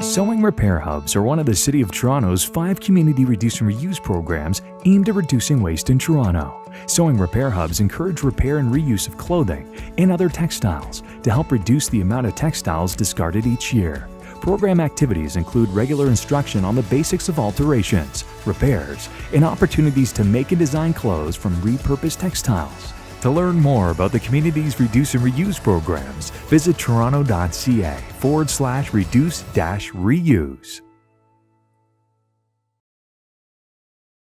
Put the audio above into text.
Sewing Repair Hubs are one of the City of Toronto's 5 community reduce and reuse programs aimed at reducing waste in Toronto. Sewing Repair Hubs encourage repair and reuse of clothing and other textiles to help reduce the amount of textiles discarded each year. Program activities include regular instruction on the basics of alterations, repairs, and opportunities to make and design clothes from repurposed textiles. To learn more about the community's Reduce and Reuse programs, visit toronto.ca/reduce-reuse.